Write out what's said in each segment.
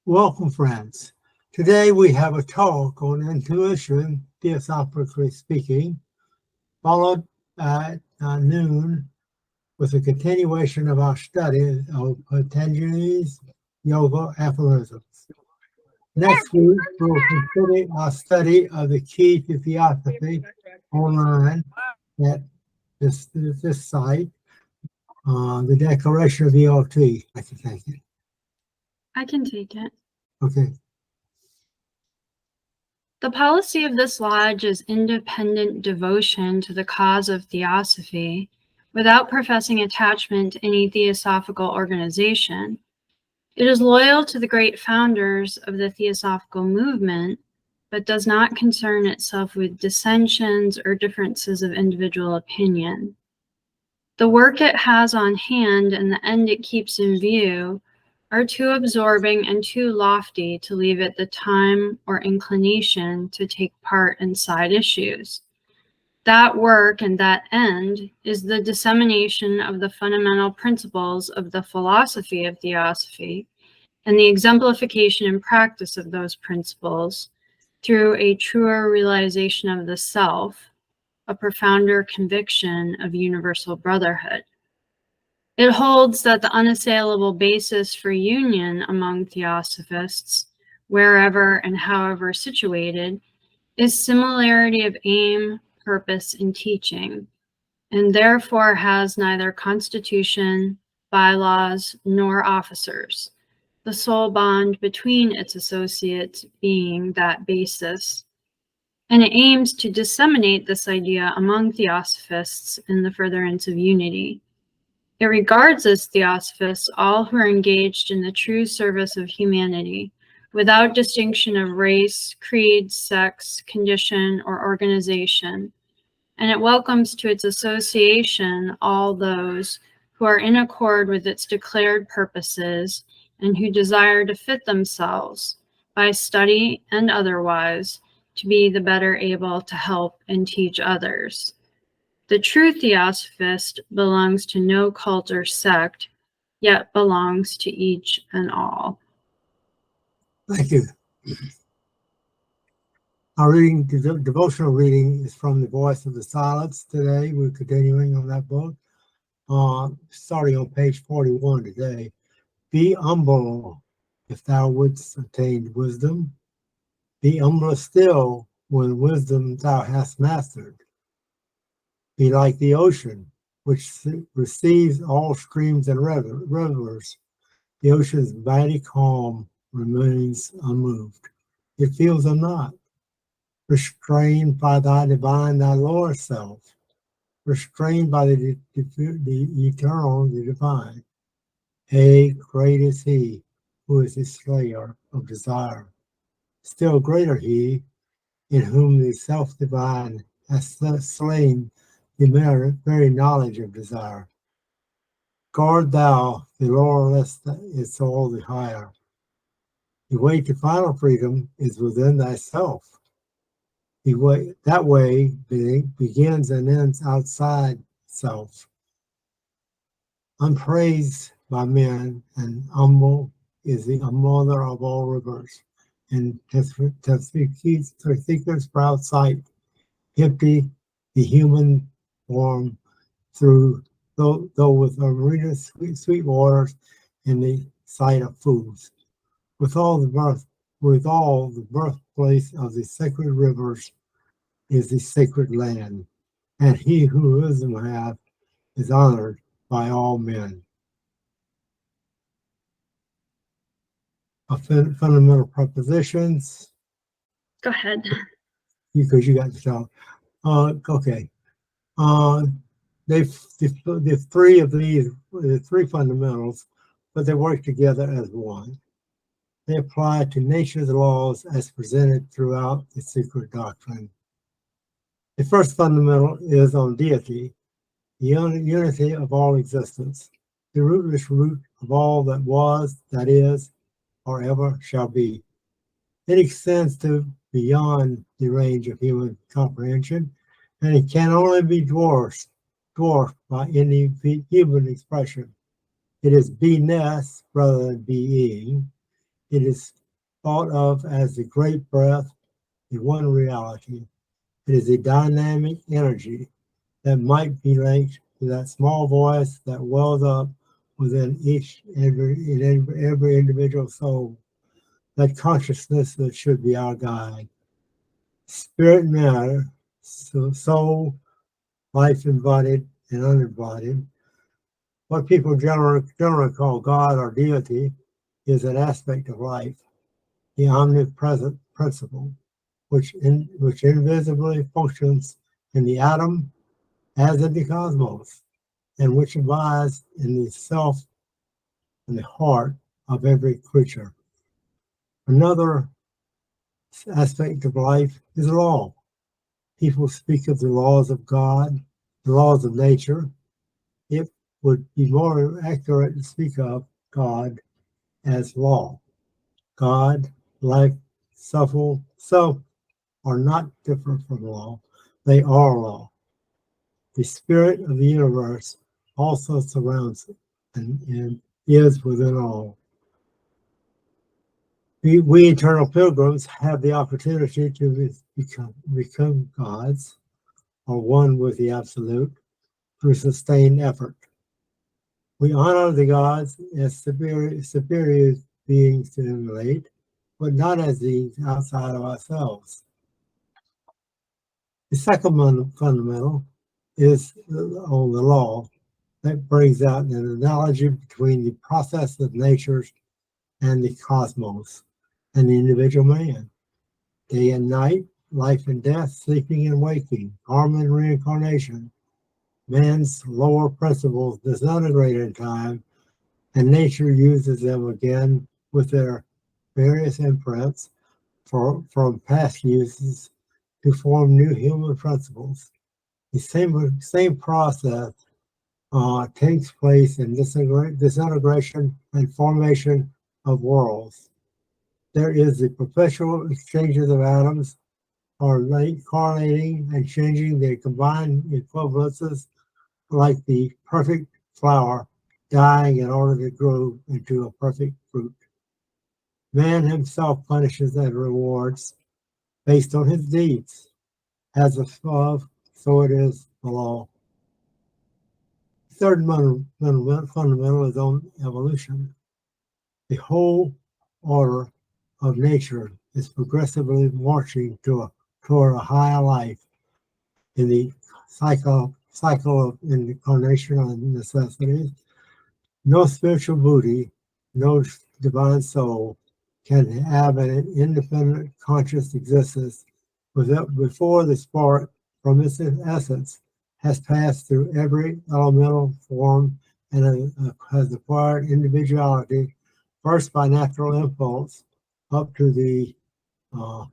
Welcome, friends. Today we have a talk on intuition, theosophically speaking, followed at noon with a continuation of our study of Patanjali's yoga aphorisms. Next week, we'll continue our study of the key to theosophy online at this site, the Declaration of the ELT. I can take it. I can take it. Okay. The policy of this lodge is independent devotion to the cause of theosophy without professing attachment to any theosophical organization. It is loyal to the great founders of the theosophical movement, but does not concern itself with dissensions or differences of individual opinion. The work it has on hand and the end it keeps in view are too absorbing and too lofty to leave it the time or inclination to take part in side issues. That work and that end is the dissemination of the fundamental principles of the philosophy of theosophy and the exemplification and practice of those principles through a truer realization of the self, a profounder conviction of universal brotherhood. It holds that the unassailable basis for union among theosophists, wherever and however situated, is similarity of aim, purpose, and teaching, and therefore has neither constitution, bylaws, nor officers, the sole bond between its associates being that basis. And it aims to disseminate this idea among theosophists in the furtherance of unity. It regards as theosophists all who are engaged in the true service of humanity, without distinction of race, creed, sex, condition, or organization. And it welcomes to its association all those who are in accord with its declared purposes and who desire to fit themselves, by study and otherwise, to be the better able to help and teach others. The true theosophist belongs to no cult or sect, yet belongs to each and all. Thank you. Our reading, devotional reading, is from The Voice of the Silence today. We're continuing on that book. Starting on page 41 today. Be humble if thou wouldst attain wisdom. Be humble still when wisdom thou hast mastered. Be like the ocean, which receives all streams and rivers. The ocean's mighty calm remains unmoved. It feels them not. Restrained by thy divine, thy lower self. Restrained by the eternal, the divine. Hey, great is he who is the slayer of desire. Still greater he, in whom the self-divine has slain the very knowledge of desire. Guard thou the lower lest it's all the higher. The way to final freedom is within thyself. That way begins and ends outside self. Unpraised by men and humble is the mother of all rivers. And Theosophically proud sight, empty the human form through though with arena sweet waters in the sight of foods. With all the birthplace of the sacred rivers is the sacred land, and he who wisdom hath is honored by all men. Fundamental propositions. Go ahead. Because you got to tell. Okay. The three of these, the three fundamentals, but they work together as one. They apply to nature's laws as presented throughout the secret doctrine. The first fundamental is on deity, the unity of all existence, the rootless root of all that was, that is, or ever shall be. It extends to beyond the range of human comprehension, and it can only be dwarfed by any human expression. It is beingness rather than being. It is thought of as the great breath, the one reality. It is a dynamic energy that might be linked to that small voice that wells up within every individual soul, that consciousness that should be our guide. Spirit and matter, so soul, life embodied and unembodied. What people generally call God or deity is an aspect of life, the omnipresent principle, which invisibly functions in the atom as in the cosmos, and which abides in the self and the heart of every creature. Another aspect of life is law. People speak of the laws of God, the laws of nature. It would be more accurate to speak of God as law. God, life, self are not different from law. They are law. The spirit of the universe also surrounds it and is within all. We eternal pilgrims have the opportunity to become gods or one with the absolute through sustained effort. We honor the gods as superior beings to emulate, but not as beings outside of ourselves. The second fundamental is on the law that brings out an analogy between the process of nature and the cosmos and the individual man. Day and night, life and death, sleeping and waking, karma and reincarnation. Man's lower principles disintegrate in time, and nature uses them again with their various imprints from past uses to form new human principles. The same process takes place in disintegration and formation of worlds. There is the perpetual exchanges of atoms, correlating and changing their combined equivalences like the perfect flower dying in order to grow into a perfect fruit. Man himself punishes and rewards based on his deeds. As above, so it is below. Third fundamental is on evolution. The whole order of nature is progressively marching toward a higher life in the cycle of incarnation and necessities. No spiritual Buddhi, no divine soul can have an independent conscious existence before the spark from its essence has passed through every elemental form and has acquired individuality, first by natural impulse up to the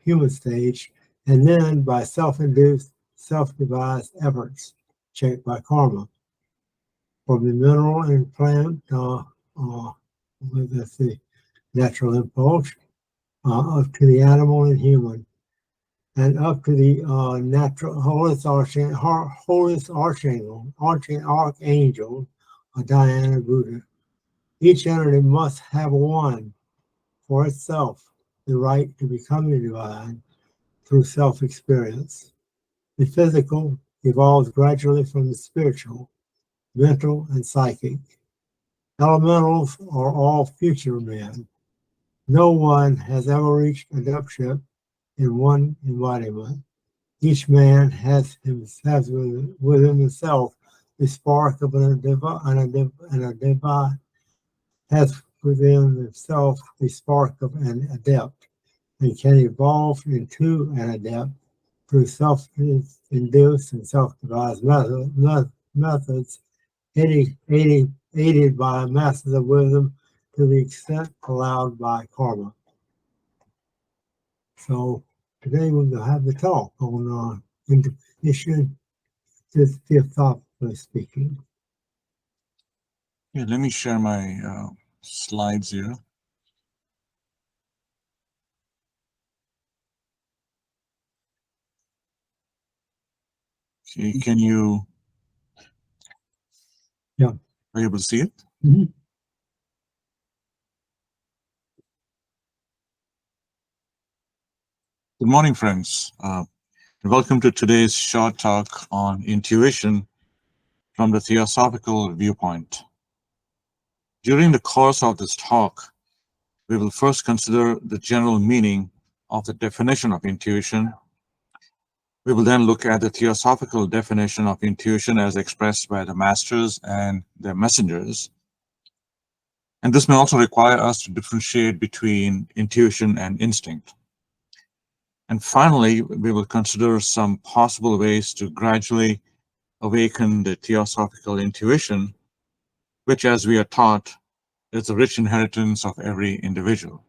human stage, and then by self-induced, self-devised efforts shaped by karma. From the mineral and plant, that's the natural impulse, up to the animal and human, and up to the natural holiest archangel, Diana Buddha. Each entity must have won for itself the right to become the divine through self-experience. The physical evolves gradually from the spiritual, mental, and psychic. Elementals are all future men. No one has ever reached adeptship in one embodiment. Each man has within himself the spark of a divine, has within himself the spark of an adept, and can evolve into an adept through self-induced and self-devised methods, aided by masses of wisdom to the extent allowed by karma. So today we're going to have the talk on intuition, just theosophically speaking. Yeah, let me share my slides here. Okay, can you? Yeah. Are you able to see it? Mm-hmm. Good morning, friends. Welcome to today's short talk on intuition from the Theosophical viewpoint. During the course of this talk, we will first consider the general meaning of the definition of intuition. We will then look at the theosophical definition of intuition as expressed by the masters and their messengers. And this may also require us to differentiate between intuition and instinct. And finally, we will consider some possible ways to gradually awaken the theosophical intuition, which, as we are taught, is the rich inheritance of every individual.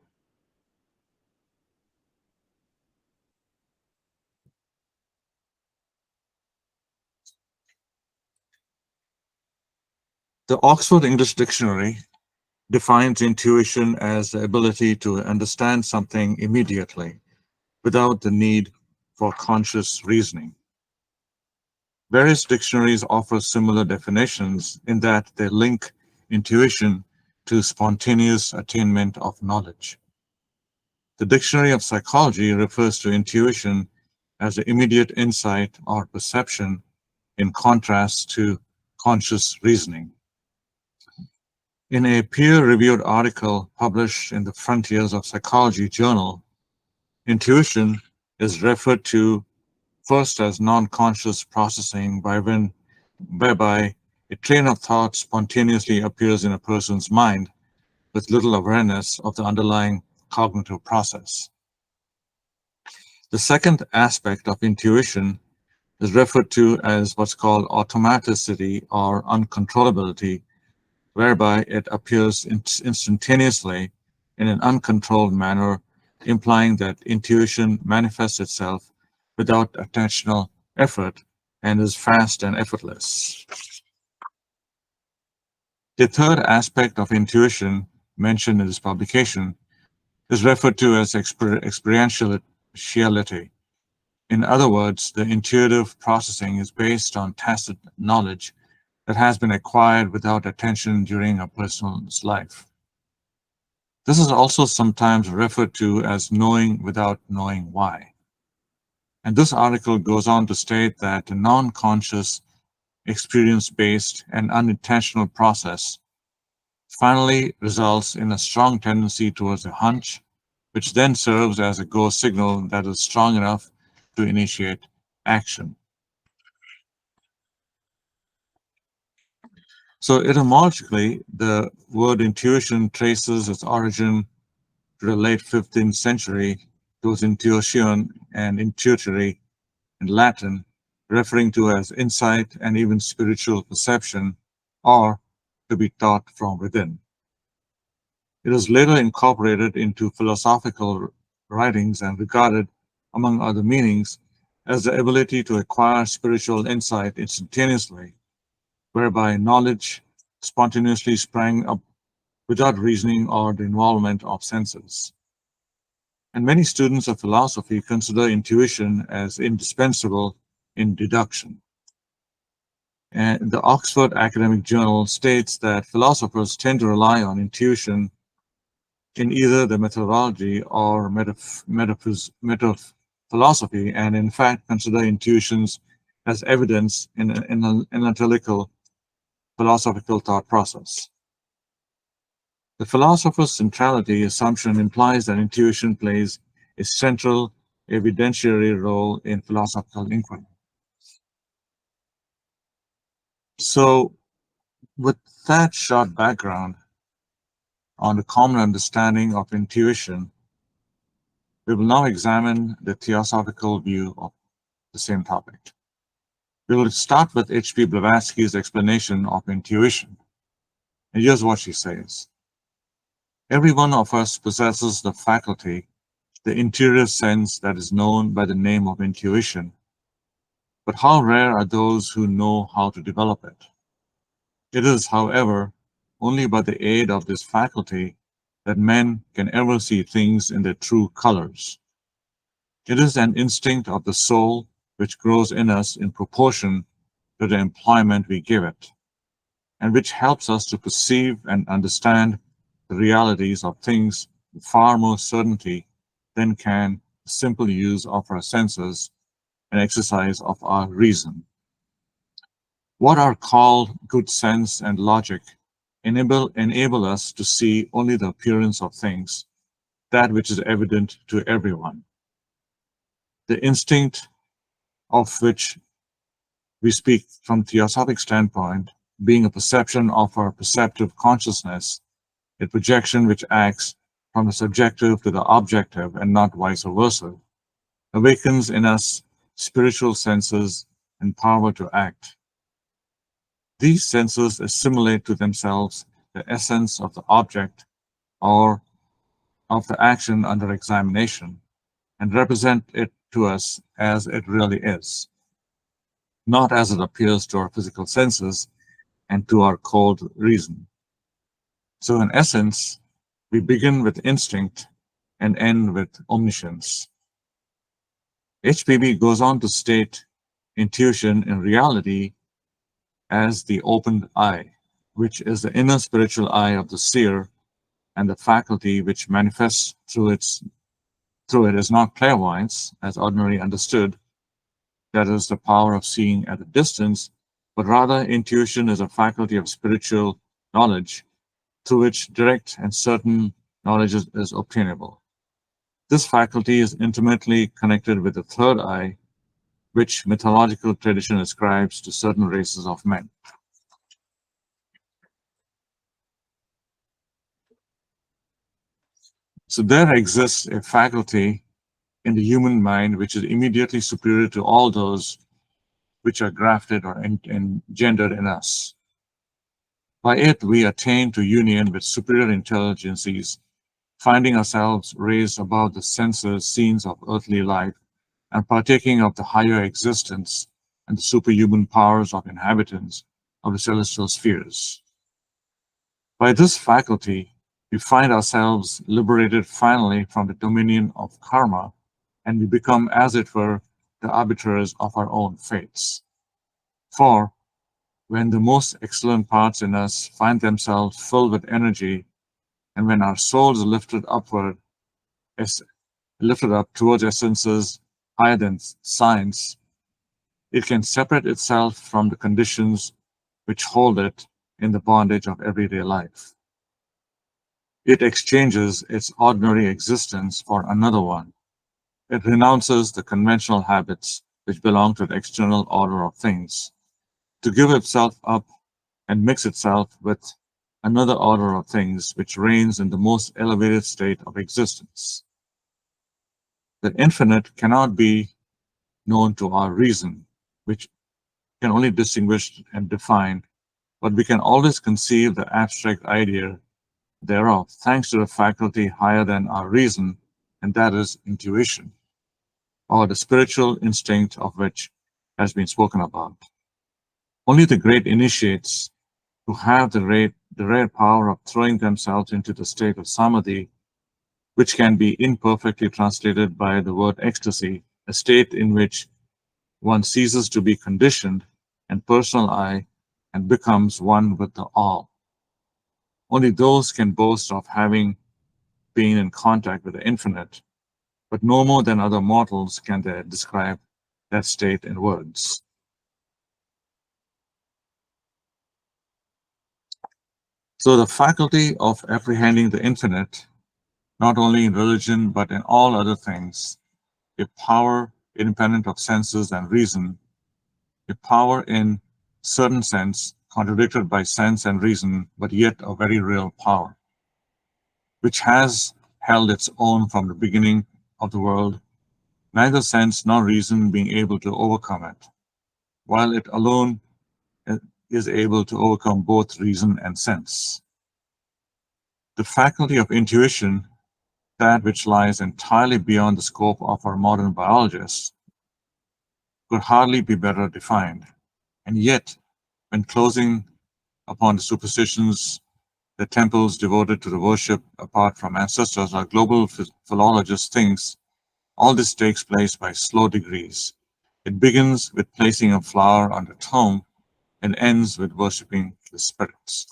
The Oxford English Dictionary defines intuition as the ability to understand something immediately without the need for conscious reasoning. Various dictionaries offer similar definitions in that they link intuition to spontaneous attainment of knowledge. The Dictionary of Psychology refers to intuition as the immediate insight or perception in contrast to conscious reasoning. In a peer-reviewed article published in the Frontiers of Psychology journal, intuition is referred to first as non-conscious processing whereby a train of thought spontaneously appears in a person's mind with little awareness of the underlying cognitive process. The second aspect of intuition is referred to as what's called automaticity or uncontrollability, whereby it appears instantaneously in an uncontrolled manner, implying that intuition manifests itself without attentional effort and is fast and effortless. The third aspect of intuition mentioned in this publication is referred to as experientiality. In other words, the intuitive processing is based on tacit knowledge that has been acquired without attention during a person's life. This is also sometimes referred to as knowing without knowing why. And this article goes on to state that a non-conscious, experience-based, and unintentional process finally results in a strong tendency towards a hunch, which then serves as a go signal that is strong enough to initiate action. So etymologically, the word intuition traces its origin to the late 15th century, to intuition and intuitory in Latin, referring to as insight and even spiritual perception, or to be taught from within. It is later incorporated into philosophical writings and regarded, among other meanings, as the ability to acquire spiritual insight instantaneously, whereby knowledge spontaneously sprang up without reasoning or the involvement of senses. And many students of philosophy consider intuition as indispensable in deduction. And the Oxford Academic Journal states that philosophers tend to rely on intuition in either the methodology or metaphilosophy, and in fact consider intuitions as evidence in an analytical philosophical thought process. The philosopher's centrality assumption implies that intuition plays a central evidentiary role in philosophical inquiry. So, with that short background on the common understanding of intuition, we will now examine the theosophical view of the same topic. We will start with H.P. Blavatsky's explanation of intuition. And here's what she says. Every one of us possesses the faculty, the interior sense that is known by the name of intuition. But how rare are those who know how to develop it? It is, however, only by the aid of this faculty that men can ever see things in their true colors. It is an instinct of the soul which grows in us in proportion to the employment we give it, and which helps us to perceive and understand the realities of things with far more certainty than can the simple use of our senses and exercise of our reason. What are called good sense and logic enable us to see only the appearance of things, that which is evident to everyone. The instinct of which we speak from theosophic standpoint, being a perception of our perceptive consciousness, a projection which acts from the subjective to the objective and not vice versa, awakens in us spiritual senses and power to act. These senses assimilate to themselves the essence of the object or of the action under examination and represent it to us as it really is, not as it appears to our physical senses and to our cold reason. So in essence, we begin with instinct and end with omniscience. HPB goes on to state intuition in reality as the opened eye, which is the inner spiritual eye of the seer, and the faculty which manifests through it is not clairvoyance, as ordinarily understood, that is the power of seeing at a distance, but rather intuition is a faculty of spiritual knowledge through which direct and certain knowledge is obtainable. This faculty is intimately connected with the third eye, which mythological tradition ascribes to certain races of men. So there exists a faculty in the human mind which is immediately superior to all those which are grafted or engendered in us. By it, we attain to union with superior intelligences, finding ourselves raised above the senses scenes of earthly life and partaking of the higher existence and the superhuman powers of inhabitants of the celestial spheres. By this faculty, we find ourselves liberated finally from the dominion of karma, and we become, as it were, the arbiters of our own fates. For when the most excellent parts in us find themselves filled with energy, and when our souls are lifted up towards essences higher than science, it can separate itself from the conditions which hold it in the bondage of everyday life. It exchanges its ordinary existence for another one. It renounces the conventional habits which belong to the external order of things, to give itself up and mix itself with another order of things which reigns in the most elevated state of existence. The infinite cannot be known to our reason, which can only distinguish and define, but we can always conceive the abstract idea thereof, thanks to the faculty higher than our reason, and that is intuition, or the spiritual instinct of which has been spoken about. Only the great initiates who have the rare power of throwing themselves into the state of samadhi, which can be imperfectly translated by the word ecstasy, a state in which one ceases to be conditioned and personal I and becomes one with the all. Only those can boast of having been in contact with the infinite, but no more than other mortals can they describe that state in words. So the faculty of apprehending the infinite, not only in religion but in all other things, a power independent of senses and reason, a power in certain sense contradicted by sense and reason, but yet a very real power, which has held its own from the beginning of the world, neither sense nor reason being able to overcome it, while it alone is able to overcome both reason and sense. The faculty of intuition, that which lies entirely beyond the scope of our modern biologists, could hardly be better defined. And yet, when closing upon the superstitions, the temples devoted to the worship apart from ancestors, our global philologist thinks all this takes place by slow degrees. It begins with placing a flower on the tomb and ends with worshipping the spirits.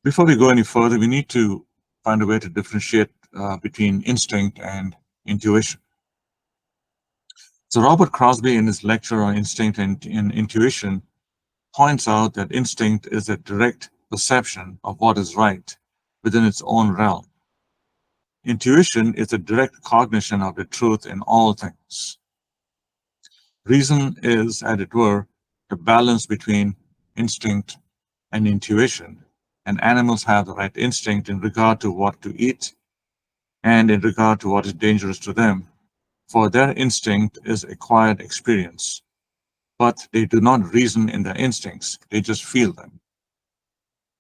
Before we go any further, we need to find a way to differentiate between instinct and intuition. So Robert Crosby, in his lecture on instinct and intuition, points out that instinct is a direct perception of what is right within its own realm. Intuition is a direct cognition of the truth in all things. Reason is, as it were, the balance between instinct and intuition, and animals have the right instinct in regard to what to eat and in regard to what is dangerous to them, for their instinct is acquired experience. But they do not reason in their instincts, they just feel them.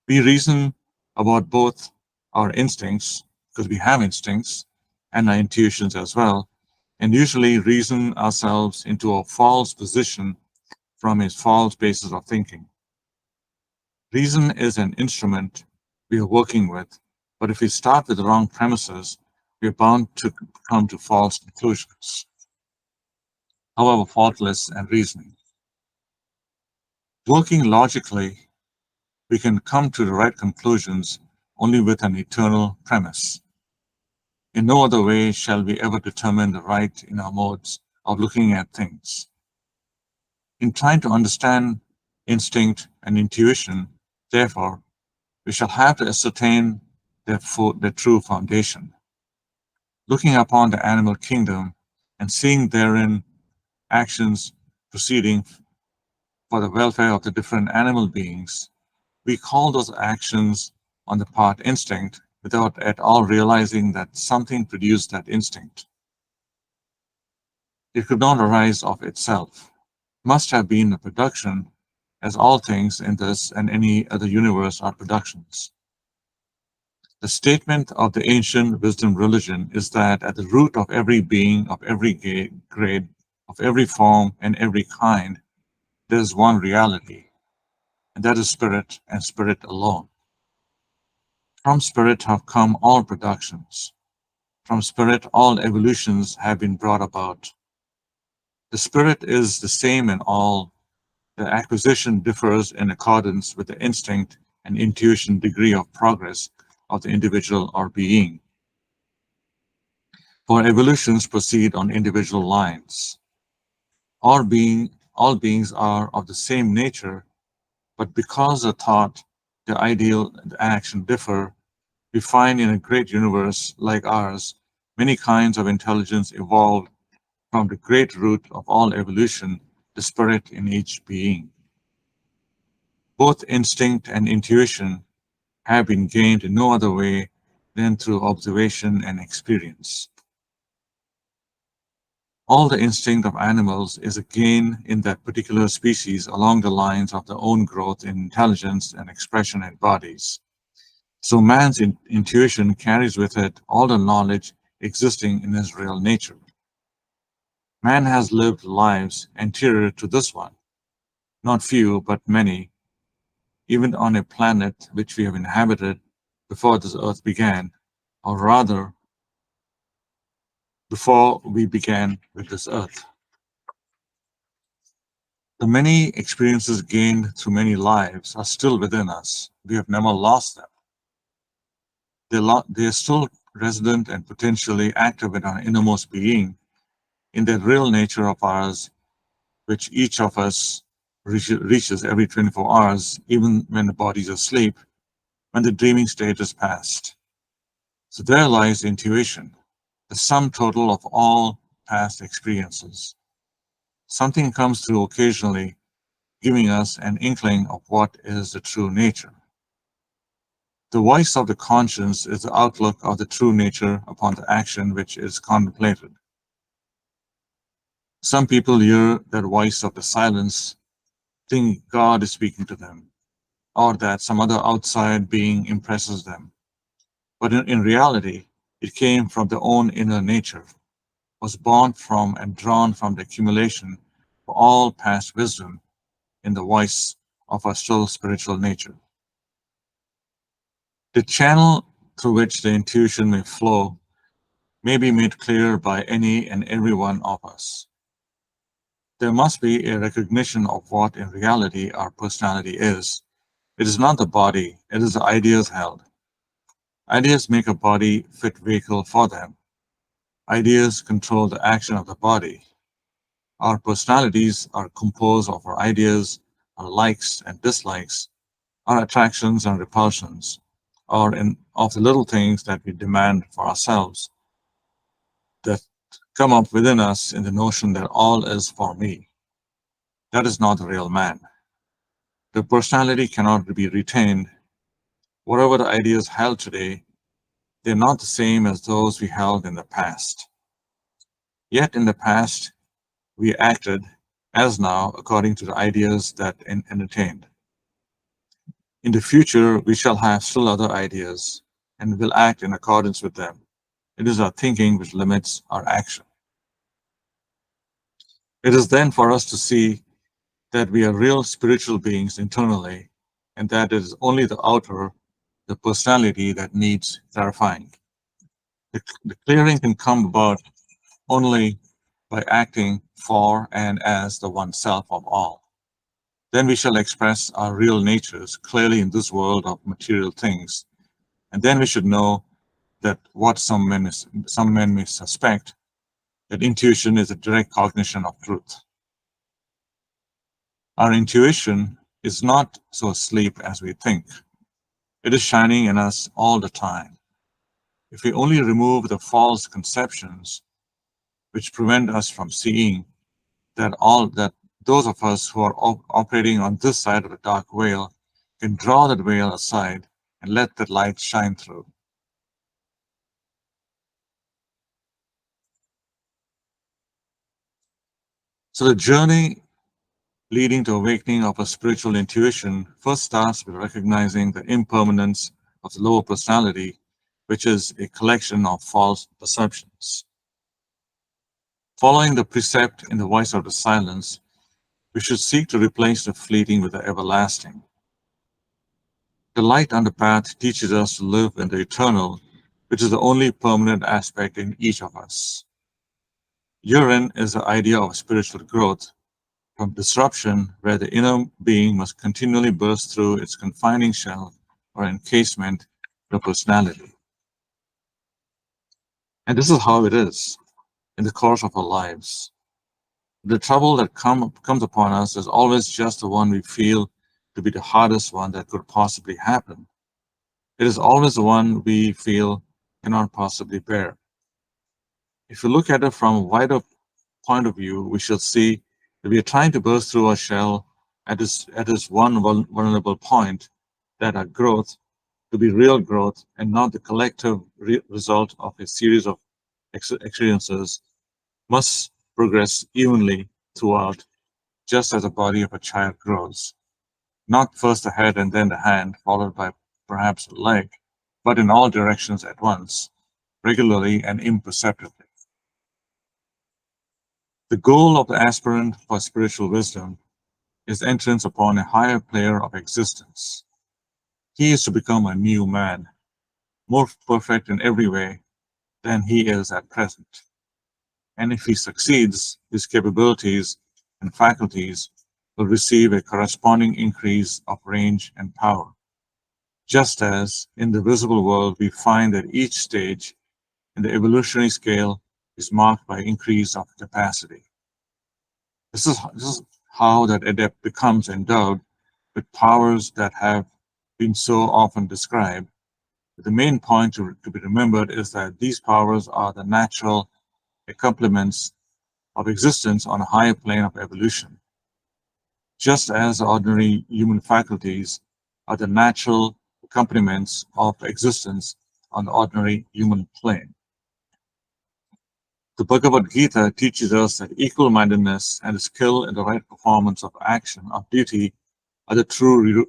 We reason about both our instincts, because we have instincts, and our intuitions as well, and usually reason ourselves into a false position from a false basis of thinking. Reason is an instrument we are working with, but if we start with the wrong premises, we are bound to come to false conclusions, however faultless and reasoning. Working logically, we can come to the right conclusions only with an eternal premise. In no other way shall we ever determine the right in our modes of looking at things. In trying to understand instinct and intuition, therefore, we shall have to ascertain their true foundation. Looking upon the animal kingdom and seeing therein actions proceeding for the welfare of the different animal beings, we call those actions on the part instinct without at all realizing that something produced that instinct. It could not arise of itself, must have been a production, as all things in this and any other universe are productions. The statement of the ancient wisdom religion is that at the root of every being, of every grade, of every form and every kind, there is one reality, and that is spirit and spirit alone. From spirit have come all productions. From spirit all evolutions have been brought about. The spirit is the same in all. The acquisition differs in accordance with the instinct and intuition degree of progress of the individual or being. For evolutions proceed on individual lines. All beings are of the same nature, but because the thought, the ideal, and the action differ, we find in a great universe like ours, many kinds of intelligence evolved from the great root of all evolution, the spirit in each being. Both instinct and intuition have been gained in no other way than through observation and experience. All the instinct of animals is a gain in that particular species along the lines of their own growth in intelligence and expression in bodies. So man's intuition carries with it all the knowledge existing in his real nature. Man has lived lives anterior to this one, not few, but many, even on a planet which we have inhabited before this earth began, or rather, before we began with this earth. The many experiences gained through many lives are still within us. We have never lost them. They are still resident and potentially active in our innermost being, in that real nature of ours, which each of us reaches every 24 hours, even when the body is asleep, when the dreaming state is past. So there lies intuition, the sum total of all past experiences. Something comes through occasionally, giving us an inkling of what is the true nature. The voice of the conscience is the outlook of the true nature upon the action which is contemplated. Some people hear that voice of the silence, think God is speaking to them, or that some other outside being impresses them. But in reality, it came from their own inner nature, was born from and drawn from the accumulation of all past wisdom in the voice of our still spiritual nature. The channel through which the intuition may flow may be made clear by any and every one of us. There must be a recognition of what in reality our personality is. It is not the body, it is the ideas held. Ideas make a body fit vehicle for them. Ideas control the action of the body. Our personalities are composed of our ideas, our likes and dislikes, our attractions and repulsions, of the little things that we demand for ourselves that come up within us in the notion that all is for me. That is not the real man. The personality cannot be retained. Whatever the ideas held today, they're not the same as those we held in the past. Yet in the past, we acted as now according to the ideas that entertained. In the future, we shall have still other ideas and will act in accordance with them. It is our thinking which limits our action. It is then for us to see that we are real spiritual beings internally, and that it is only the outer, the personality, that needs clarifying. The clearing can come about only by acting for and as the one self of all. Then we shall express our real natures clearly in this world of material things, and then we should know that what some men may suspect, that intuition is a direct cognition of truth. Our intuition is not so asleep as we think. It is shining in us all the time. If we only remove the false conceptions which prevent us from seeing that those of us who are operating on this side of the dark veil can draw that veil aside and let the light shine through. So the journey leading to awakening of a spiritual intuition first starts with recognizing the impermanence of the lower personality, which is a collection of false perceptions. Following the precept in the voice of the silence, we should seek to replace the fleeting with the everlasting. The light on the path teaches us to live in the eternal, which is the only permanent aspect in each of us. Herein is the idea of spiritual growth, from disruption, where the inner being must continually burst through its confining shell or encasement, the personality. And this is how it is in the course of our lives. The trouble that comes upon us is always just the one we feel to be the hardest one that could possibly happen. It is always the one we feel cannot possibly bear. If we look at it from a wider point of view, we shall see that we are trying to burst through our shell at this one vulnerable point, that our growth, to be real growth and not the collective result of a series of experiences, must progress evenly throughout, just as the body of a child grows. Not first the head and then the hand, followed by perhaps a leg, but in all directions at once, regularly and imperceptibly. The goal of the aspirant for spiritual wisdom is entrance upon a higher plane of existence. He is to become a new man, more perfect in every way than he is at present. And if he succeeds, his capabilities and faculties will receive a corresponding increase of range and power. Just as in the visible world we find that each stage in the evolutionary scale is marked by increase of capacity. This is how that adept becomes endowed with powers that have been so often described. But the main point to be remembered is that these powers are the natural accompaniments of existence on a higher plane of evolution, just as ordinary human faculties are the natural accompaniments of existence on the ordinary human plane. The Bhagavad Gita teaches us that equal-mindedness and skill in the right performance of action, of duty, are the true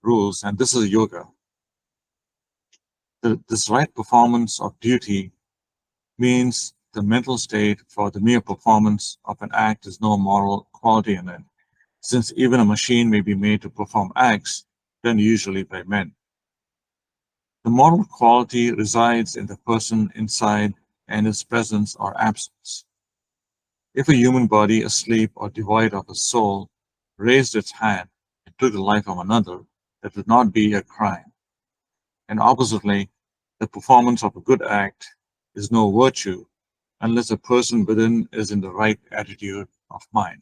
rules, and this is yoga. This right performance of duty means the mental state for the mere performance of an act is no moral quality in it, since even a machine may be made to perform acts done usually by men. The moral quality resides in the person inside and his presence or absence. If a human body asleep or devoid of a soul raised its hand and took the life of another, that would not be a crime. And oppositely, the performance of a good act is no virtue unless a person within is in the right attitude of mind.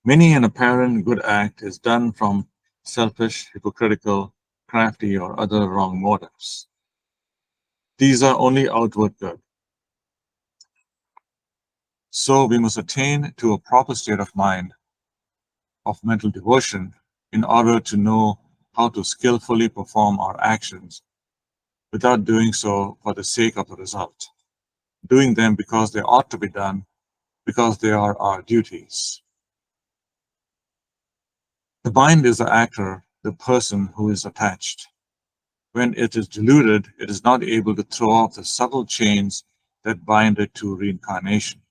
Many an apparent good act is done from selfish, hypocritical, crafty, or other wrong motives. These are only outward good. So we must attain to a proper state of mind, of mental devotion, in order to know how to skillfully perform our actions without doing so for the sake of the result, doing them because they ought to be done, because they are our duties. The mind is the actor, the person who is attached. When it is deluded, it is not able to throw off the subtle chains that bind it to reincarnation.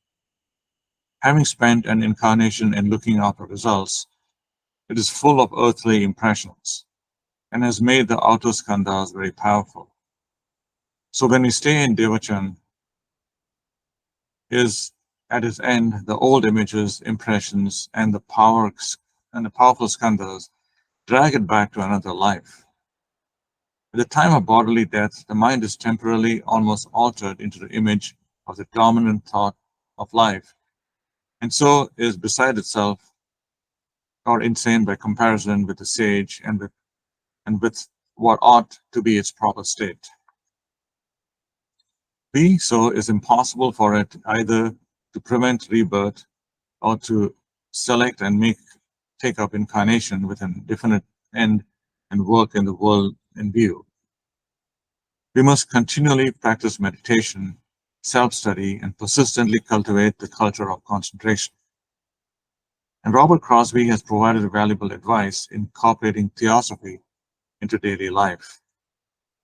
Having spent an incarnation in looking after results, it is full of earthly impressions and has made the outer skandhas very powerful. So when we stay in Devachan, is at its end the old images, impressions, and the powerful skandhas drag it back to another life. At the time of bodily death, the mind is temporarily almost altered into the image of the dominant thought of life, and so is beside itself or insane by comparison with the sage and with what ought to be its proper state. Being so is impossible for it either to prevent rebirth or to select and take up incarnation with an definite end and work in the world in view. We must continually practice meditation, self-study, and persistently cultivate the culture of concentration. And Robert Crosby has provided valuable advice in incorporating theosophy into daily life.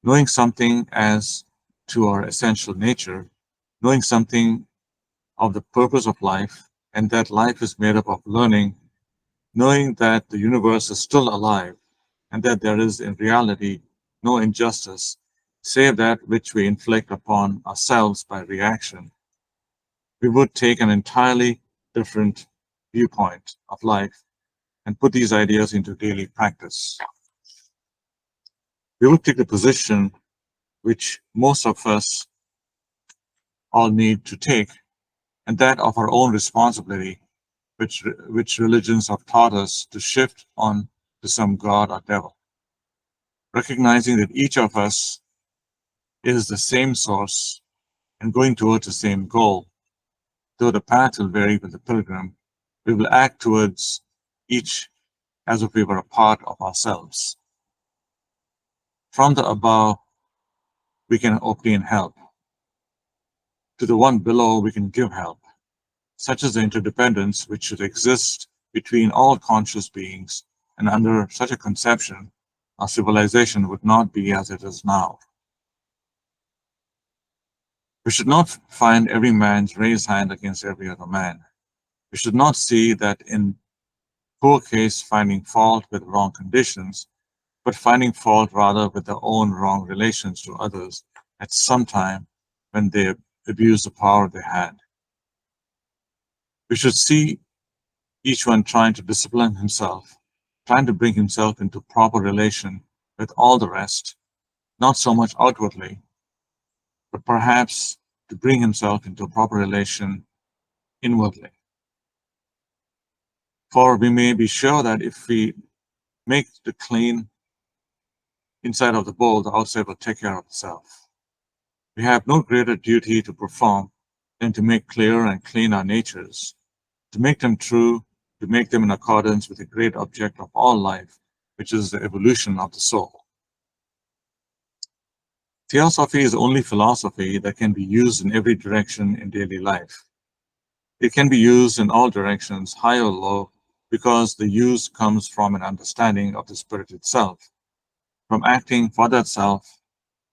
Knowing something as to our essential nature, knowing something of the purpose of life, and that life is made up of learning, knowing that the universe is still alive, and that there is in reality no injustice save that which we inflict upon ourselves by reaction, we would take an entirely different viewpoint of life and put these ideas into daily practice. We would take the position which most of us all need to take, and that of our own responsibility, which religions have taught us to shift on to some god or devil, recognizing that each of us is the same source and going towards the same goal. Though the path will vary with the pilgrim, we will act towards each as if we were a part of ourselves. From the above, we can obtain help. To the one below, we can give help. Such is the interdependence which should exist between all conscious beings, and under such a conception, our civilization would not be as it is now. We should not find every man's raised hand against every other man. We should not see that in poor case finding fault with wrong conditions, but finding fault rather with their own wrong relations to others at some time when they abused the power they had. We should see each one trying to discipline himself, trying to bring himself into proper relation with all the rest, not so much outwardly, but perhaps to bring himself into a proper relation inwardly. For we may be sure that if we make the clean inside of the bowl, the outside will take care of itself. We have no greater duty to perform than to make clear and clean our natures, to make them true, to make them in accordance with the great object of all life, which is the evolution of the soul. Theosophy is the only philosophy that can be used in every direction in daily life. It can be used in all directions, high or low, because the use comes from an understanding of the spirit itself, from acting for that self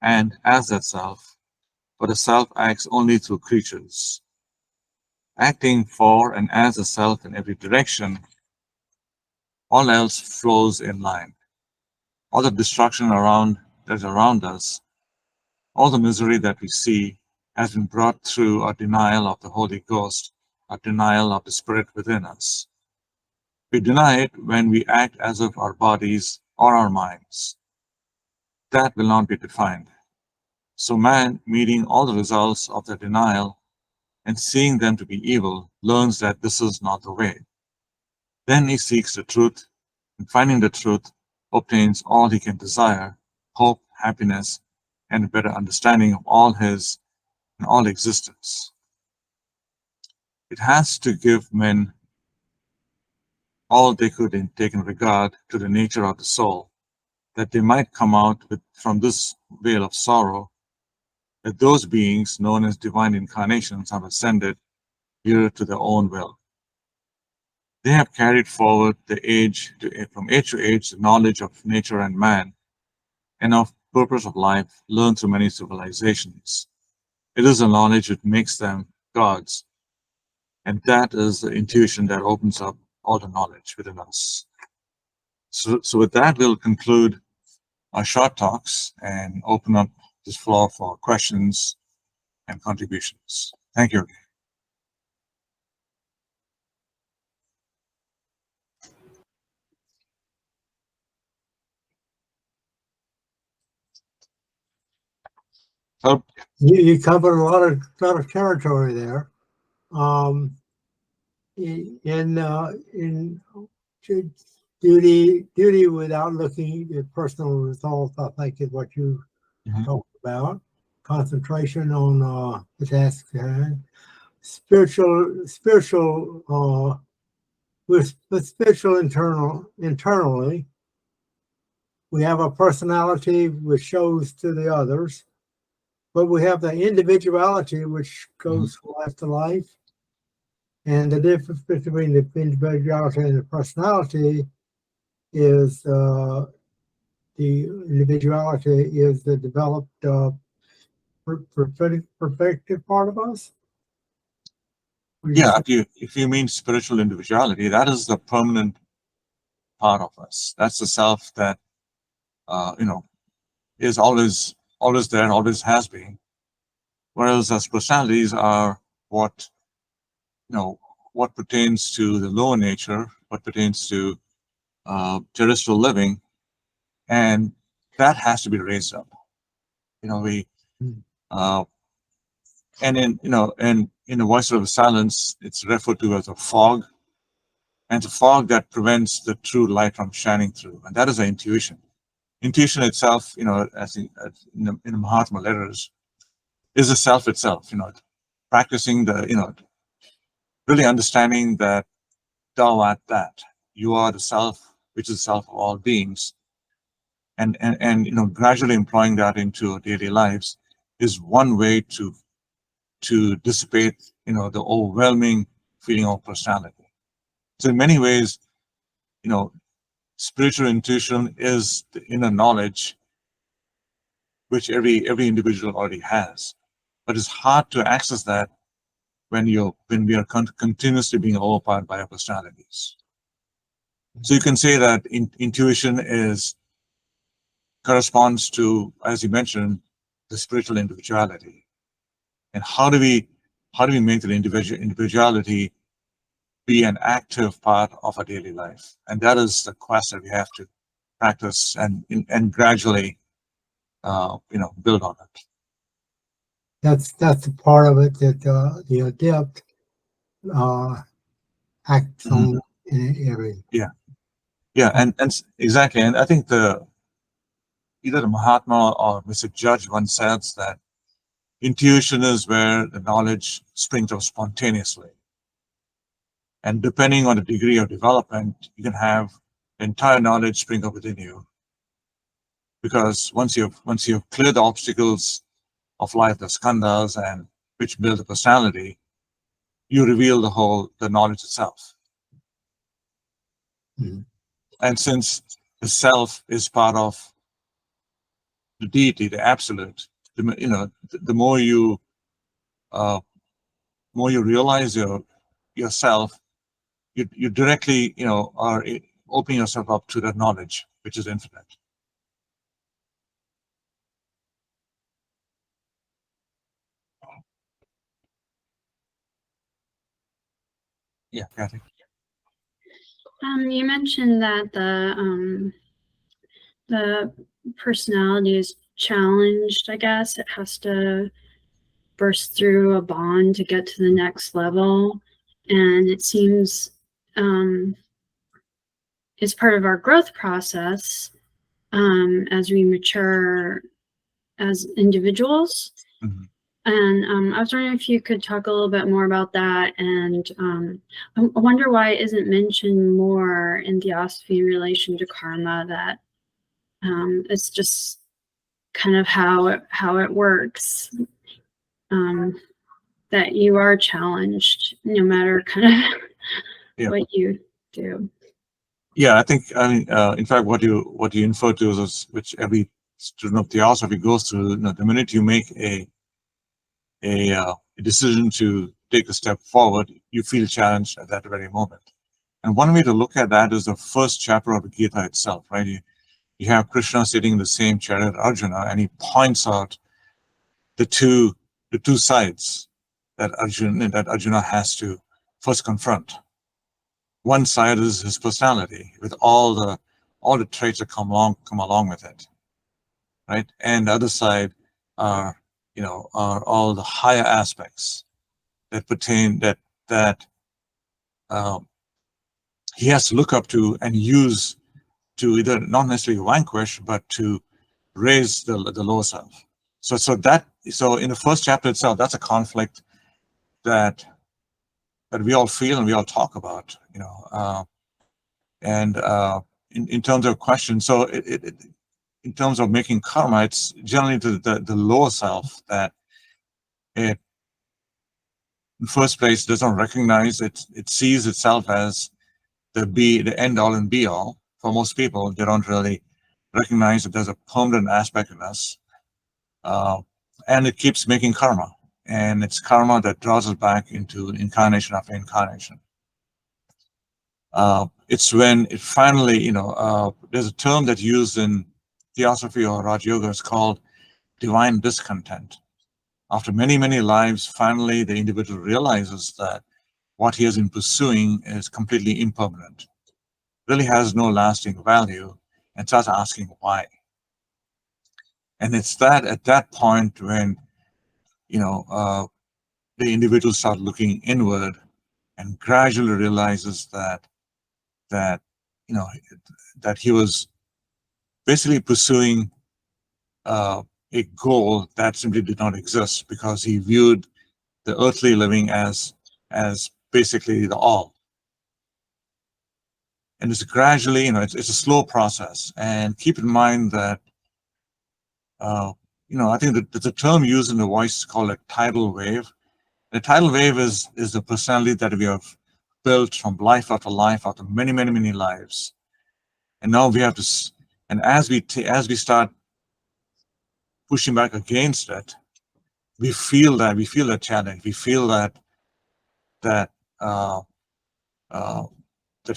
and as that self, but the self acts only through creatures. Acting for and as a self in every direction, all else flows in line. All the destruction that is around us, all the misery that we see has been brought through our denial of the Holy Ghost, our denial of the Spirit within us. We deny it when we act as if our bodies or our minds. that will not be defined. So man, meeting all the results of the denial and seeing them to be evil, learns that this is not the way. Then he seeks the truth, and finding the truth, obtains all he can desire, hope, happiness, and a better understanding of all his and all existence. It has to give men all they could take in regard to the nature of the soul, that they might come out from this veil of sorrow, that those beings known as divine incarnations have ascended here to their own will. They have carried forward from age to age the knowledge of nature and man, and of purpose of life learned through many civilizations. It is a knowledge which makes them gods, and that is the intuition that opens up all the knowledge within us. So with that, we'll conclude our short talks and open up this floor for questions and contributions. Thank you. So, You covered a lot of territory there. In duty without looking at personal results, I think is what you talked about. Concentration on the task at hand. Spiritual with spiritual internally, we have a personality which shows to the others, but we have the individuality which goes from life to life. And the difference between the individuality and the personality is the individuality is the developed perfected part of us. yeah, if you mean spiritual individuality, that is the permanent part of us. That's the self that is always there, always has been. Whereas as personalities are what what pertains to the lower nature, what pertains to terrestrial living, and that has to be raised up. We and in the voice of silence, it's referred to as a fog, and it's a fog that prevents the true light from shining through, and that is an intuition. Intuition itself, as in the Mahatma letters, is the self itself. Practicing really understanding that thou art that you are the self, which is the self of all beings, and gradually employing that into our daily lives is one way to dissipate the overwhelming feeling of personality. So in many ways, spiritual intuition is the inner knowledge which every individual already has, but it's hard to access that when we are continuously being overpowered by our personalities. So you can say that intuition corresponds to, as you mentioned, the spiritual individuality. And how do we make the individuality be an active part of our daily life? And that is the quest that we have to practice and gradually build on it. That's the part of it that the adept acts on in an area. Yeah, and exactly. And I think either the Mahatma or Mr. Judge once said that intuition is where the knowledge springs up spontaneously. And depending on the degree of development, you can have the entire knowledge spring up within you. Because once you've cleared the obstacles of life, the skandhas, and which build the personality, you reveal the knowledge itself. And since the self is part of the deity, the absolute, the more you realize yourself, you directly are opening yourself up to that knowledge which is infinite. Yeah, Kathy. You mentioned that the personality is challenged, I guess. It has to burst through a bond to get to the next level. And it seems it's part of our growth process as we mature as individuals. Mhm. And I was wondering if you could talk a little bit more about that. And I wonder why it isn't mentioned more in Theosophy in relation to karma, that it's just kind of how it works, that you are challenged no matter kind of Yeah. what you do. Yeah, I mean, in fact, what you inferred to is, which every student of Theosophy goes through. You know, the minute you make a decision to take a step forward, you feel challenged at that very moment. And one way to look at that is the first chapter of the Gita itself, right? You have Krishna sitting in the same chair as Arjuna, and he points out the two sides that Arjuna has to first confront. One side is his personality, with all the traits that come along with it, right? And the other side are all the higher aspects that pertain that he has to look up to and use to either not necessarily vanquish, but to raise the lower self. So in the first chapter itself, that's a conflict that we all feel and we all talk about, and in terms of questions. So in terms of making karma, it's generally the lower self that it, in the first place, doesn't recognize it. It sees itself as the end all and be all. For most people, they don't really recognize that there's a permanent aspect in us, and it keeps making karma, and it's karma that draws us back into incarnation after incarnation. It's when it finally, there's a term that's used in Theosophy or Raj Yoga. It's called divine discontent. After many, many lives, finally the individual realizes that what he has been pursuing is completely impermanent, really has no lasting value, and starts asking why. And it's that at that point when the individual starts looking inward and gradually realizes that he was basically pursuing a goal that simply did not exist, because he viewed the earthly living as basically the all. And it's gradually, it's a slow process. And keep in mind that I think that there's a term used in the voice called a tidal wave. The tidal wave is the personality that we have built from life after many, many, many lives. And now we have to, and as we start pushing back against it, we feel that challenge. We feel that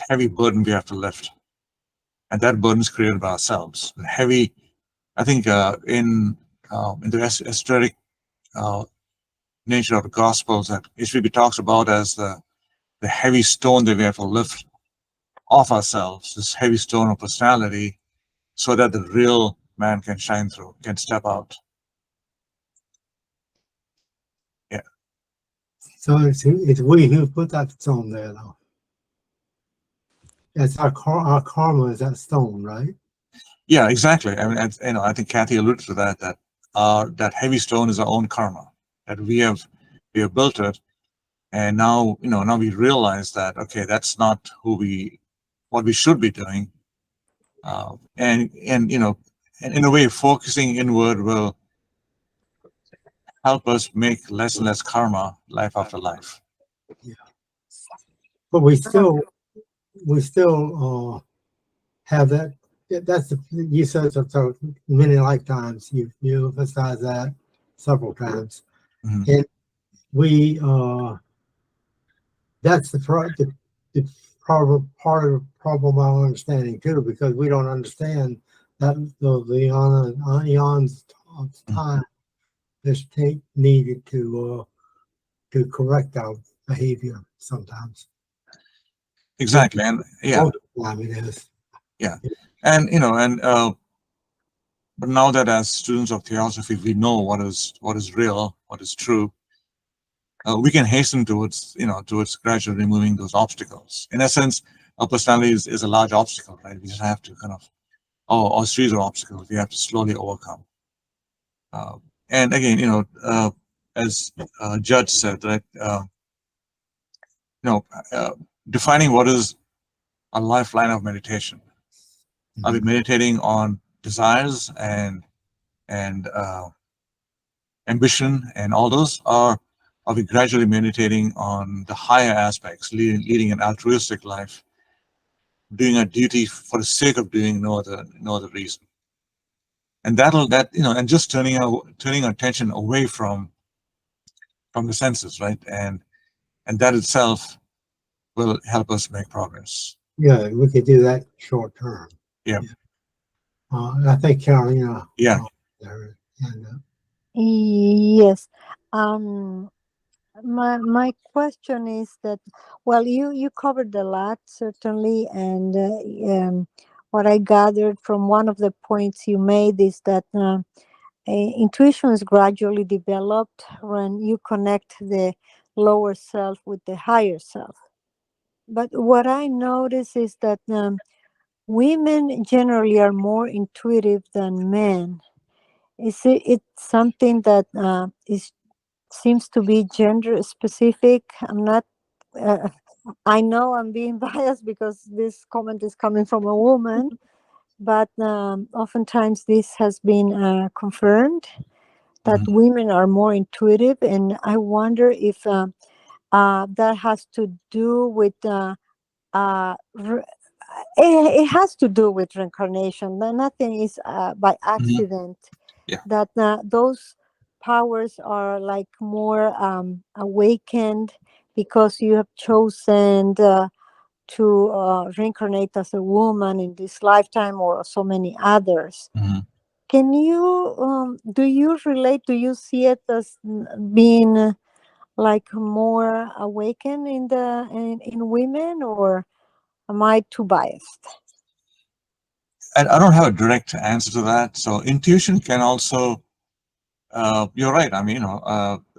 heavy burden we have to lift, and that burden is created by ourselves. The heavy, I think, in the esoteric nature of the Gospels, that it should be talks about as the heavy stone that we have to lift off ourselves, this heavy stone of personality, so that the real man can shine through, can step out. Yeah. So it's we who put that stone there, though. That's our karma is that stone, right? Yeah, exactly. I mean, I think Kathy alluded to that that heavy stone is our own karma, that we have built it, and now we realize that, okay, that's not what we should be doing, and in a way, focusing inward will help us make less and less karma life after life. Yeah. But we still have that. That's you said so many lifetimes. You emphasize that several times, Mm-hmm. and we that's the problem, part of the problem of our understanding too, because we don't understand that the eons of time this tape needed to correct our behavior sometimes. Exactly, and yeah, Most of the time it is. yeah, and But now that as students of theosophy, we know what is real, what is true, we can hasten towards, towards gradually removing those obstacles. In essence, our personality is a large obstacle, right? We just have to kind of, or series of obstacles we have to slowly overcome. And again, as Judge said, that defining what is a lifeline of meditation. Are we meditating on desires and ambition and all those, or are we gradually meditating on the higher aspects, leading an altruistic life, doing a duty for the sake of doing no other reason? And and just turning our attention away from the senses, right? And that itself will help us make progress. Yeah, we could do that short term. Yeah. I think Carolina. Yeah. There, and, Yes. My question is that, well, you covered a lot, certainly, and what I gathered from one of the points you made is that intuition is gradually developed when you connect the lower self with the higher self. But what I notice is that women generally are more intuitive than men. Is it something that seems to be gender specific? I'm not. I know I'm being biased because this comment is coming from a woman, but oftentimes this has been confirmed that women are more intuitive, and I wonder if that has to do with. It has to do with reincarnation. Nothing is by accident. Yeah. That those powers are like more awakened because you have chosen to reincarnate as a woman in this lifetime or so many others. Can you do you relate? Do you see it as being like more awakened in women, or am I too biased? I don't have a direct answer to that. So intuition can also, you're right. I mean,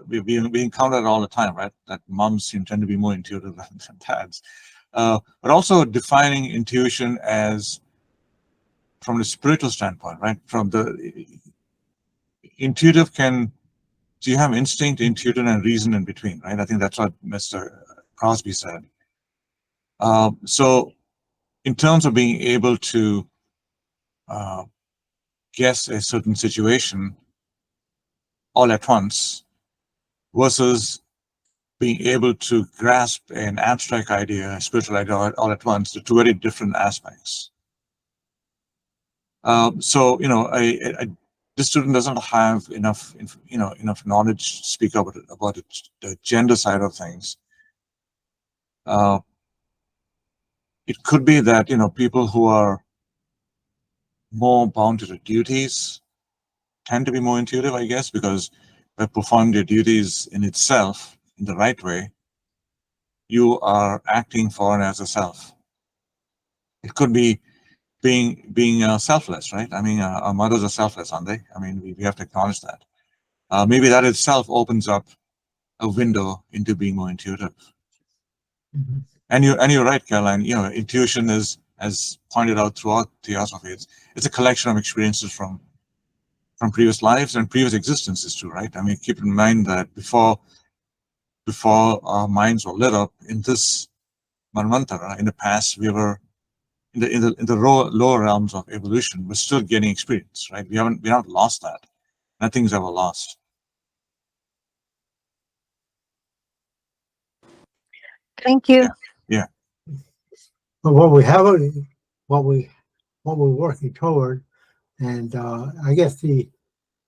we encounter it all the time, right? That moms tend to be more intuitive than dads. But also defining intuition as from the spiritual standpoint, right? From the intuitive so you have instinct, intuitive, and reason in between, right? I think that's what Mr. Crosby said. So in terms of being able to guess a certain situation all at once versus being able to grasp an abstract idea, a spiritual idea all at once, the two very different aspects. So, this student doesn't have enough knowledge to speak about the gender side of things. It could be that, people who are more bound to their duties tend to be more intuitive, I guess, because by performing their duties in itself in the right way, you are acting for and as a self. It could be being selfless, right? I mean, our mothers are selfless, aren't they? I mean, we have to acknowledge that. Maybe that itself opens up a window into being more intuitive. And you're right, Caroline. Intuition is, as pointed out throughout Theosophy, it's a collection of experiences from previous lives and previous existences too, right? I mean, keep in mind that before our minds were lit up in this manvantara, in the past, we were in the lower realms of evolution. We're still getting experience, right? We haven't lost that. Nothing's ever lost. Thank you. Yeah. But what we're working toward, and I guess the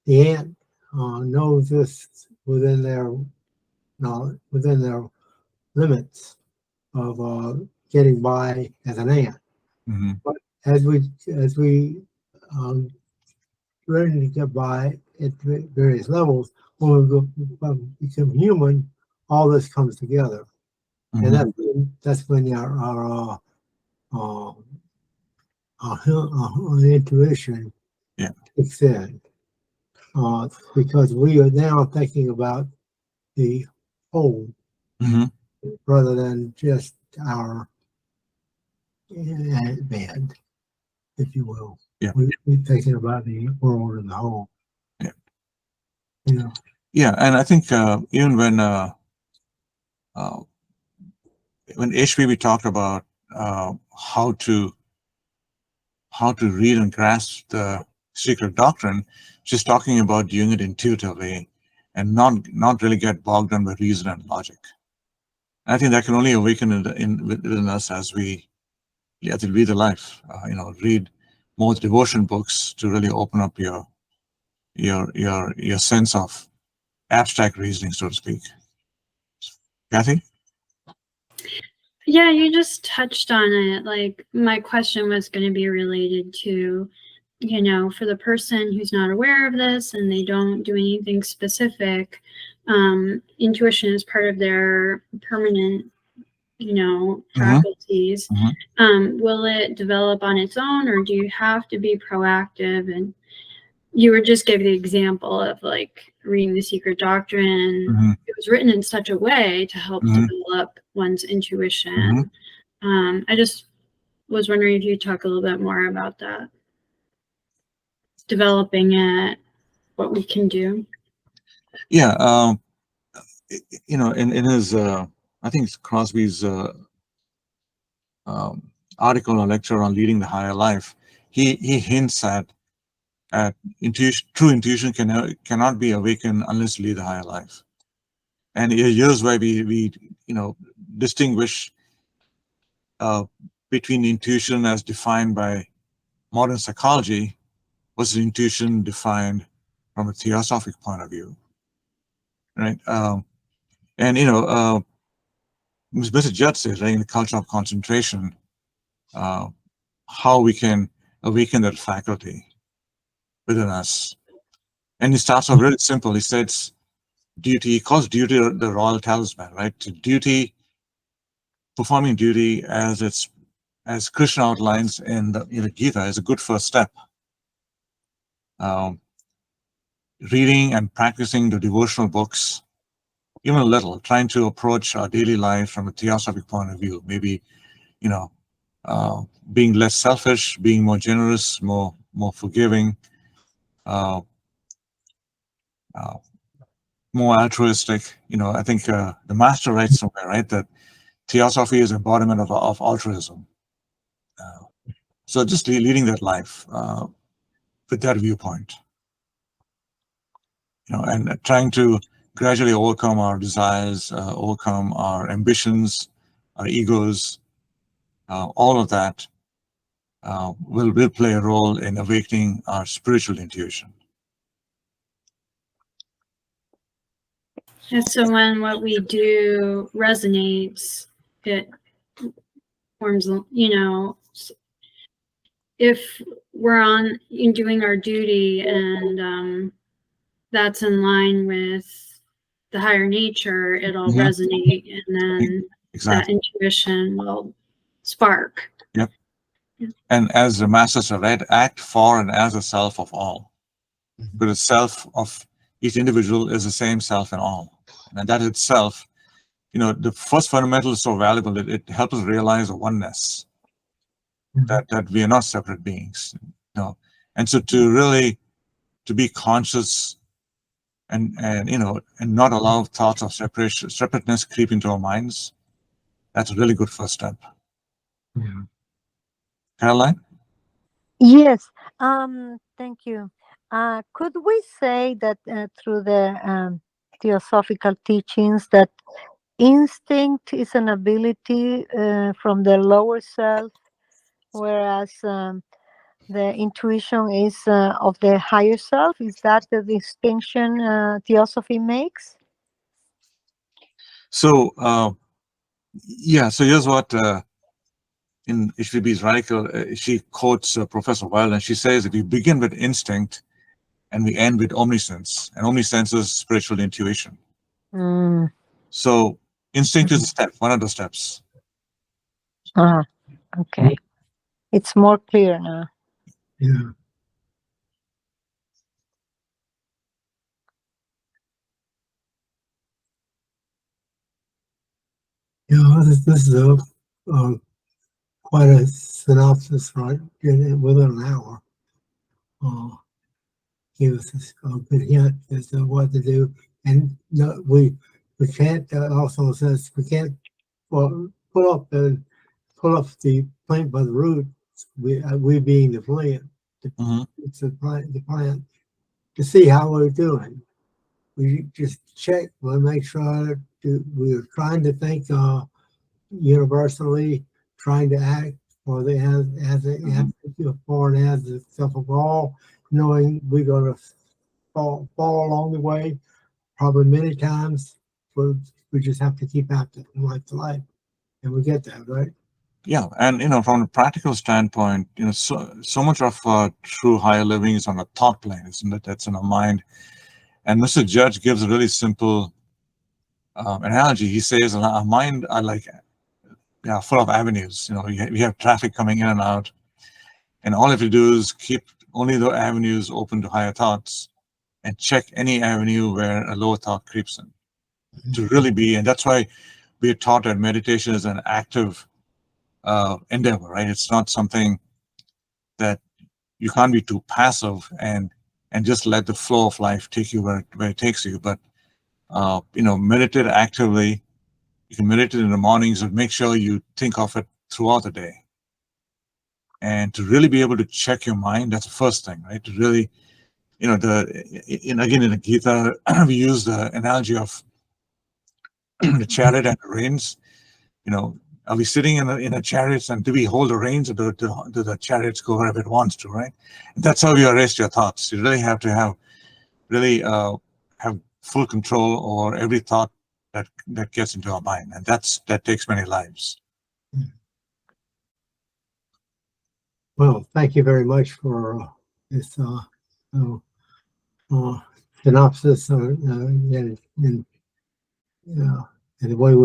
ant knows this within their limits of getting by as an ant. But as we learn to get by at various levels, when we become human, all this comes together, and that's when our intuition Yeah. kicks in. Because we are now thinking about the whole Hmm. rather than just our band, if you will. Yeah. We're thinking about the world as a whole. Yeah. You know. Yeah, and I think even when HPB talked about how to read and grasp the secret doctrine, she's talking about doing it intuitively and not really get bogged down by reason and logic. I think that can only awaken within us as we lead the life. Read more devotion books to really open up your sense of abstract reasoning, so to speak. Kathy? Yeah, you just touched on it. Like, my question was going to be related to, for the person who's not aware of this and they don't do anything specific, intuition is part of their permanent, faculties. Will it develop on its own, or do you have to be proactive? And you were just giving the example of like reading The Secret Doctrine. It was written in such a way to help develop one's intuition. I just was wondering if you talk a little bit more about that. Developing it, what we can do. Yeah, in his, I think it's Crosby's article or lecture on leading the higher life, he hints at intuition. True intuition cannot be awakened unless you lead the higher life. And here's why we distinguish between intuition as defined by modern psychology versus intuition defined from a theosophic point of view, right? And Mr. Judd says, right, in the culture of concentration, how we can awaken that faculty within us. And he starts off really simple. He says, duty, he calls duty the royal talisman, right? To duty, performing duty as Krishna outlines in the Gita is a good first step. Reading and practicing the devotional books, even a little, trying to approach our daily life from a theosophic point of view, maybe, being less selfish, being more generous, more forgiving, more altruistic. I think the master writes somewhere, right, that theosophy is embodiment of altruism. So just leading that life with that viewpoint, and trying to gradually overcome our desires, overcome our ambitions, our egos, all of that will play a role in awakening our spiritual intuition. And so when what we do resonates, it forms, if we're doing our duty and that's in line with the higher nature, it'll resonate, and then that intuition will spark. Yep. Yeah. And as the master said, right, act for and as a self of all. But the self of each individual is the same self in all. And that itself, the first fundamental is so valuable that it helps us realize a oneness, that we are not separate beings. And so to be conscious and not allow thoughts of separateness creep into our minds, that's a really good first step. Yeah. Caroline? Yes, thank you. Could we say that through the theosophical teachings that instinct is an ability from the lower self, whereas the intuition is of the higher self? Is that the distinction theosophy makes? So, yeah, so here's what in HVB's radical, she quotes Professor Wilde, and she says that we begin with instinct and we end with omniscience, and omniscience is spiritual intuition. So instinct is a step, one of the steps. Okay. It's more clear now. Yeah. Yeah, this is a quite a synopsis, right? Within an hour. Give us a good hint as to what to do. And no, we can't, also says we can't, well, pull up the plant by the root. We being the plant. Mhm. It's the plant to see how we're doing. We just check, we'll make sure that we're trying to think universally, trying to act for the for and as itself of all, knowing we're gonna fall along the way, probably many times. We just have to keep active from life to life, and we get that, right? Yeah, and from a practical standpoint, so much of true higher living is on a thought plane, isn't it? That's in our mind. And Mr. Judge gives a really simple analogy. He says our mind are like full of avenues. We have traffic coming in and out, and all you have to do is keep only the avenues open to higher thoughts, and check any avenue where a lower thought creeps in. To really be, and that's why we're taught that meditation is an active endeavor, right? It's not something that you can't be too passive and just let the flow of life take you where it takes you. But meditate actively. You can meditate in the mornings, but make sure you think of it throughout the day. And to really be able to check your mind, that's the first thing, right? To really, again in the Gita, we use the analogy of the chariot and the reins. Are we sitting in a chariot, and do we hold the reins, or do the chariots go wherever it wants to, right? And that's how you arrest your thoughts. You really have to have full control over every thought that gets into our mind, and that takes many lives. Well, thank you very much for this synopsis and the way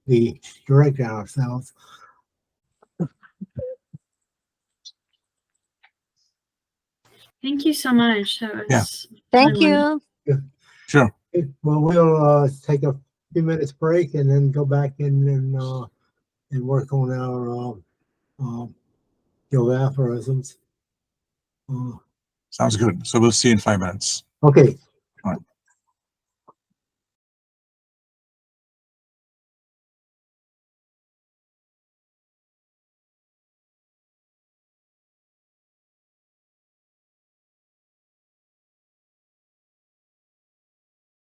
we direct ourselves. Thank you so much. That was Thank really you. Sure. Well, we'll take a few minutes break and then go back in and work on our yoga aphorisms. Sounds good. So we'll see you in 5 minutes. Okay.